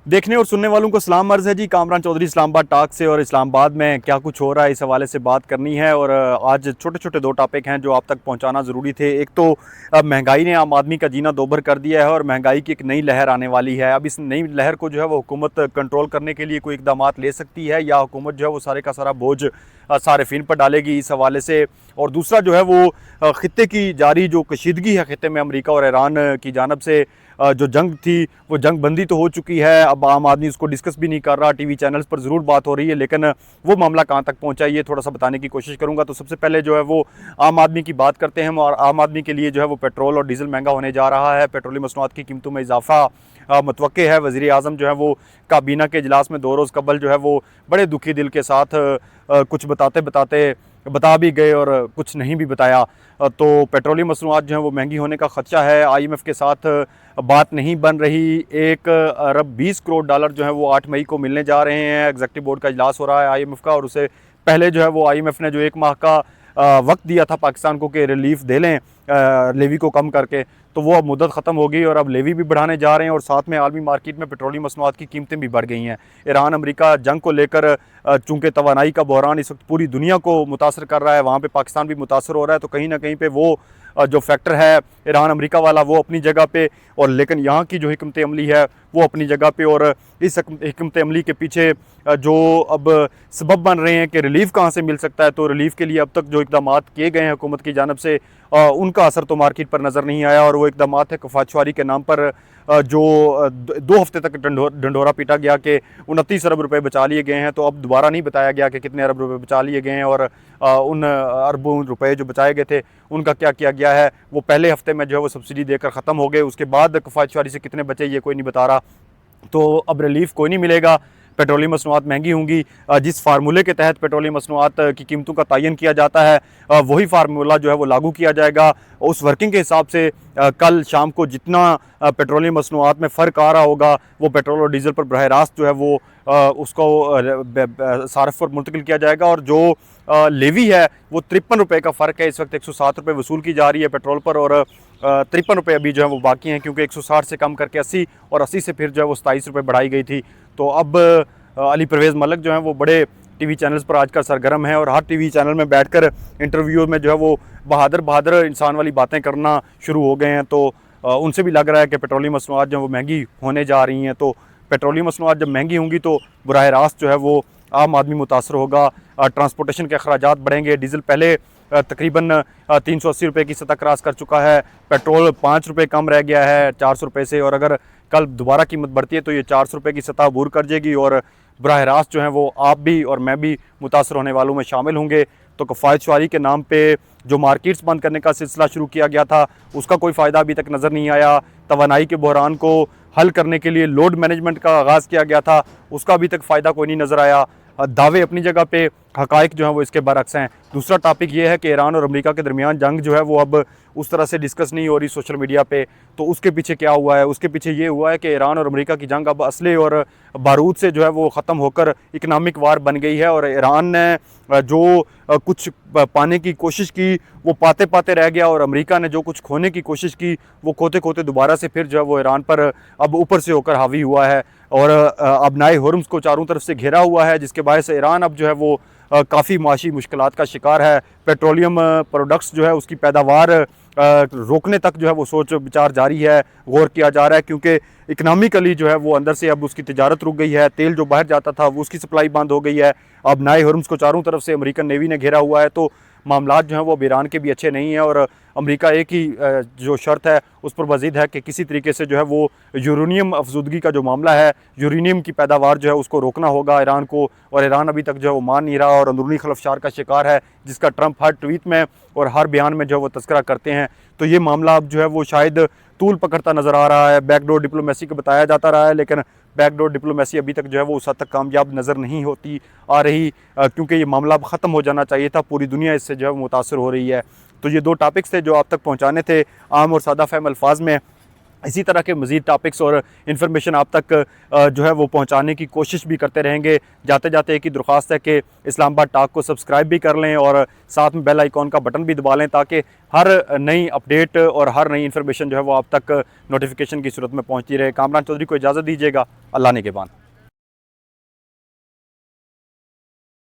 देखने और सुनने वालों को सलाम अर्ज़ है जी। कामरान चौधरी इस्लामाबाद टॉक से, और इस्लामाबाद में क्या कुछ हो रहा है इस हवाले से बात करनी है। और आज छोटे छोटे दो टॉपिक हैं जो आप तक पहुंचाना ज़रूरी थे। एक तो महंगाई ने आम आदमी का जीना दोभर कर दिया है और महंगाई की एक नई लहर आने वाली है। अब इस नई लहर को जो है वो हुकूमत कंट्रोल करने के लिए कोई इकदाम ले सकती है, या हुकूमत जो है वो सारे का सारा बोझ सारिफिन पर डालेगी इस हवाले से। और दूसरा जो है वो ख़ित्ते की जारी जो कशीदगी है ख़ित्ते में अमरीका और ईरान की जानब से जो जंग थी वो जंग बंदी तो हो चुकी है। अब आम आदमी उसको डिस्कस भी नहीं कर रहा, टीवी चैनल्स पर ज़रूर बात हो रही है, लेकिन वो मामला कहाँ तक पहुँचा ये थोड़ा सा बताने की कोशिश करूँगा। तो सबसे पहले जो है वो आम आदमी की बात करते हैं। और आम आदमी के लिए जो है वो पेट्रोल और डीज़ल महंगा होने जा रहा है। पेट्रोलियम मसनूआत की कीमतों में इजाफा मुतवक्के है। वज़ीर आज़म जो है वो काबीना के इजलास में 2 रोज़ कबल जो है वो बड़े दुखी दिल के साथ कुछ बताते बताते बता भी गए और कुछ नहीं भी बताया। तो पेट्रोलियम मसनूआत जो है वो महंगी होने का ख़दशा है। IMF के साथ बात नहीं बन रही। 1 अरब 20 करोड़ डॉलर जो है वो 8 मई को मिलने जा रहे हैं। एग्जीक्यूटिव बोर्ड का इजलास हो रहा है IMF का, और उससे पहले जो है वो IMF ने जो 1 माह का वक्त दिया था पाकिस्तान को कि रिलीफ दे लें लेवी को कम करके, तो वो अब मुद्दत ख़त्म हो गई और अब लेवी भी बढ़ाने जा रहे हैं। और साथ में आलमी मार्केट में पेट्रोलियम मसनूआत की कीमतें भी बढ़ गई हैं। ईरान अमेरिका जंग को लेकर चूँकि तवानाई का बहरान इस वक्त पूरी दुनिया को मुतासर कर रहा है, वहाँ पे पाकिस्तान भी मुतासर हो रहा है। तो कहीं ना कहीं पे वो जो फैक्टर है ईरान अमेरिका वाला वो अपनी जगह पे, और लेकिन यहाँ की जो हिकमत अमली है वो अपनी जगह पे। और इस हिकमत अमली के पीछे जो अब सबब बन रहे हैं कि रिलीफ़ कहाँ से मिल सकता है, तो रिलीफ़ के लिए अब तक जो इकदाम किए गए हैं हुकूमत की जानब से उनका असर तो मार्केट पर नज़र नहीं आया। और वो इकदाम है कफातशवारी के नाम पर जो 2 हफ्ते तक ढंढोरा पीटा गया कि 29 अरब रुपए बचा लिए गए हैं, तो अब दोबारा नहीं बताया गया कि कितने अरब रुपए बचा लिए गए हैं और उन अरबों रुपए जो बचाए गए थे उनका क्या किया गया है। वो पहले हफ्ते में जो है वो सब्सिडी देकर ख़त्म हो गए, उसके बाद कफातशवारी से कितने बचे ये कोई नहीं बता रहा। तो अब रिलीफ़ कोई नहीं मिलेगा। पेट्रोलियम मसनूआत महंगी होंगी। जिस फार्मूले के तहत पेट्रोलियम मसनूआत की कीमतों का तयन किया जाता है वही फार्मूला जो है वो लागू किया जाएगा। उस वर्किंग के हिसाब से कल शाम को जितना पेट्रोलियम मसनूआत में फ़र्क आ रहा होगा वो पेट्रोल और डीज़ल पर बरह रास्त जो है वो उसको सारफ पर मुंतकिल किया जाएगा। और जो लेवी है वो 53 रुपये का फ़र्क है। इस वक्त 107 रुपये वसूल की जा रही है पेट्रोल पर, और 53 रुपये अभी जो है वो बाकी हैं, क्योंकि 160 से कम करके 80 और 80 से फिर जो है वो 27 रुपये बढ़ाई गई थी। तो अब अली परवेज़ मलिक जो है वो बड़े टीवी चैनल्स पर आजकल सरगर्म है, और हर टीवी चैनल में बैठकर इंटरव्यू में जो है वो बहादुर इंसान वाली बातें करना शुरू हो गए हैं। तो उनसे भी लग रहा है कि पेट्रोलियम मसनूआत जो है वो महंगी होने जा रही हैं। तो पेट्रोलियम मसनूआत जब महंगी होंगी तो बराह रास्त जो है वो आम आदमी मुतासर होगा। ट्रांसपोर्टेशन के अखराजात बढ़ेंगे। डीज़ल पहले तकरीबन 380 रुपये की सतह क्रॉस कर चुका है। पेट्रोल 5 रुपये कम रह गया है 400 रुपये से, और अगर कल दोबारा कीमत बढ़ती है तो ये 400 रुपये की सतह अबूर कर जाएगी, और बराह रास्त जो है वो आप भी और मैं भी मुतासर होने वालों में शामिल होंगे। तो कफायतशवारी के नाम पे जो मार्केट्स बंद करने का सिलसिला शुरू किया गया था उसका कोई फ़ायदा अभी तक नज़र नहीं आया। तवानाई के बहरान को हल करने के लिए लोड मैनेजमेंट का आगाज़ किया गया था, उसका अभी तक फ़ायदा कोई नहीं नज़र आया। दावे अपनी जगह पे, हक़ाइक़ जो है वो इसके बरअक्स हैं। दूसरा टॉपिक ये है कि ईरान और अमेरिका के दरमियान जंग जो है वो अब उस तरह से डिस्कस नहीं हो रही सोशल मीडिया पे। तो उसके पीछे क्या हुआ है? उसके पीछे ये हुआ है कि ईरान और अमेरिका की जंग अब असले और बारूद से जो है वो ख़त्म होकर इकनॉमिक वार बन गई है। और ईरान ने जो कुछ पाने की कोशिश की वो पाते पाते रह गया, और अमेरिका ने जो कुछ खोने की कोशिश की वो खोते खोते दोबारा से फिर जो है वो ईरान पर अब ऊपर से होकर हावी हुआ है। और अब नाए हुर्मुज़ को चारों तरफ से घेरा हुआ है, जिसके बायस ईरान अब जो है वो काफ़ी माशी मुश्किलात का शिकार है। पेट्रोलियम प्रोडक्ट्स जो है उसकी पैदावार रोकने तक जो है वो सोच विचार जारी है, गौर किया जा रहा है, क्योंकि इकनॉमिकली जो है वो अंदर से अब उसकी तिजारत रुक गई है। तेल जो बाहर जाता था वो उसकी सप्लाई बंद हो गई है। अब नाए हुर्मुज़ को चारों तरफ से अमेरिकन नेवी ने घेरा हुआ है। तो मामलात जो हैं वो अब ईरान के भी अच्छे नहीं हैं, और अमेरिका एक ही जो शर्त है उस पर वज़ीद है कि किसी तरीके से जो है वो यूरेनियम अफजूदगी का जो मामला है, यूरेनियम की पैदावार जो है उसको रोकना होगा ईरान को। और ईरान अभी तक जो है वो मान नहीं रहा और अंदरूनी खलफशार का शिकार है, जिसका ट्रंप हर ट्वीट में और हर बयान में जो है वो तज़किरा करते हैं। तो ये मामला अब जो है वो शायद तूल पकड़ता नज़र आ रहा है। बैकडोर डिप्लोमेसी का बताया जाता रहा है, लेकिन बैकडोर डिप्लोमेसी अभी तक जो है वो उस हद तक कामयाब नज़र नहीं होती आ रही, क्योंकि ये मामला अब ख़त्म हो जाना चाहिए था। पूरी दुनिया इससे जो है मुतासर हो रही है। तो ये 2 टॉपिक्स थे जो आप तक पहुँचाने थे आम और सादा फ़हम अल्फाज में। इसी तरह के मज़ीद टॉपिक्स और इन्फॉर्मेशन आप तक जो है वो पहुंचाने की कोशिश भी करते रहेंगे। जाते जाते एक ही दरख्वास्त है कि इस्लामाबाद टॉक को सब्सक्राइब भी कर लें और साथ में बेल आइकॉन का बटन भी दबा लें, ताकि हर नई अपडेट और हर नई इन्फॉर्मेशन जो है वो आप तक नोटिफिकेशन की सूरत में पहुंचती रहे। कामरान चौधरी को इजाज़त दीजिएगा। अल्लाह ने के बाद।